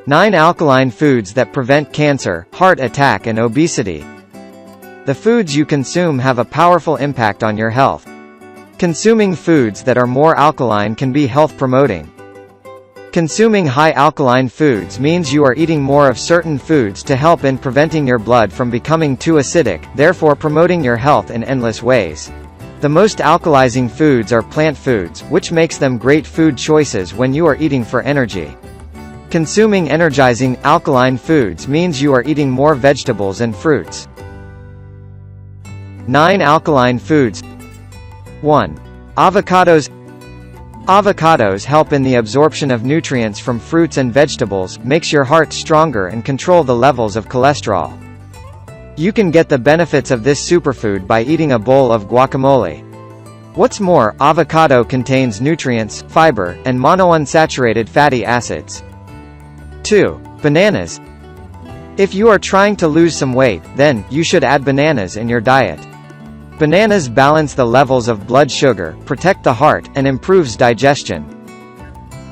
9 alkaline foods that prevent cancer, heart attack and obesity. The foods you consume have a powerful impact on your health. Consuming foods that are more alkaline can be health-promoting. Consuming high alkaline foods means you are eating more of certain foods to help in preventing your blood from becoming too acidic, therefore promoting your health in endless ways. The most alkalizing foods are plant foods, which makes them great food choices when you are eating for energy. Consuming energizing, alkaline foods means you are eating more vegetables and fruits. 9 alkaline foods. 1. Avocados. Avocados help in the absorption of nutrients from fruits and vegetables, makes your heart stronger and control the levels of cholesterol. You can get the benefits of this superfood by eating a bowl of guacamole. What's more, avocado contains nutrients, fiber, and monounsaturated fatty acids. 2. Bananas. If you are trying to lose some weight, then you should add bananas in your diet. Bananas balance the levels of blood sugar, protect the heart, and improves digestion.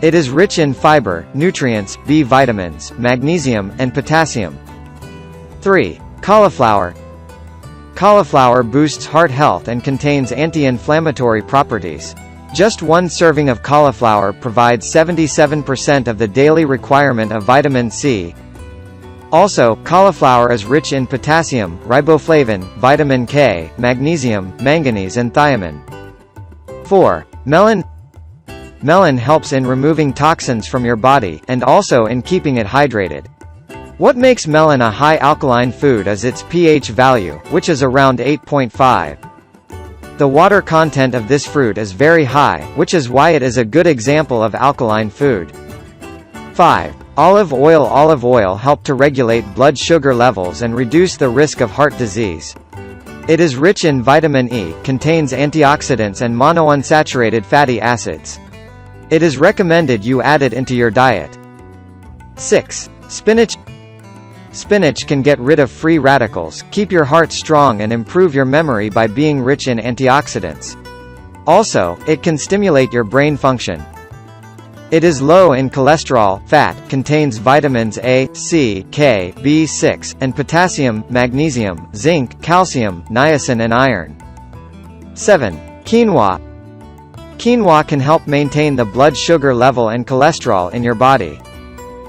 It is rich in fiber, nutrients, B vitamins, magnesium, and potassium. 3. Cauliflower. Cauliflower boosts heart health and contains anti-inflammatory properties. Just one serving of cauliflower provides 77% of the daily requirement of vitamin C. Also, cauliflower is rich in potassium, riboflavin, vitamin K, magnesium, manganese and thiamine. 4. Melon. Melon helps in removing toxins from your body, and also in keeping it hydrated. What makes melon a high alkaline food is its pH value, which is around 8.5. The water content of this fruit is very high, which is why it is a good example of alkaline food. 5. Olive oil. Olive oil helps to regulate blood sugar levels and reduce the risk of heart disease. It is rich in vitamin E, contains antioxidants and monounsaturated fatty acids. It is recommended you add it into your diet. 6. Spinach. Spinach can get rid of free radicals, keep your heart strong and improve your memory by being rich in antioxidants. Also, it can stimulate your brain function. It is low in cholesterol, fat, contains vitamins A, C, K, B6, and potassium, magnesium, zinc, calcium, niacin and iron. 7. Quinoa. Quinoa can help maintain the blood sugar level and cholesterol in your body.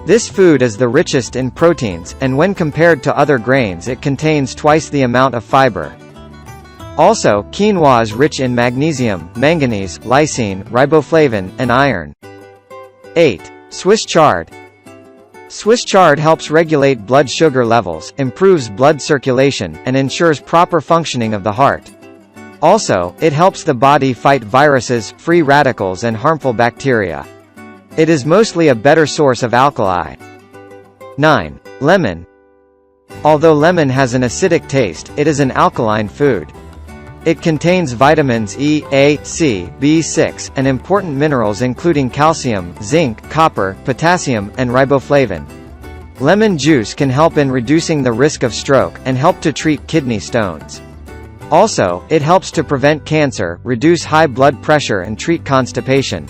This food is the richest in proteins, and when compared to other grains it contains twice the amount of fiber. Also, quinoa is rich in magnesium, manganese, lysine, riboflavin, and iron. 8. Swiss chard. Swiss chard helps regulate blood sugar levels, improves blood circulation, and ensures proper functioning of the heart. Also, it helps the body fight viruses, free radicals and harmful bacteria. It is mostly a better source of alkali. 9. Lemon. Although lemon has an acidic taste, it is an alkaline food. It contains vitamins E, A, C, B6, and important minerals including calcium, zinc, copper, potassium, and riboflavin. Lemon juice can help in reducing the risk of stroke, and help to treat kidney stones. Also, it helps to prevent cancer, reduce high blood pressure and treat constipation.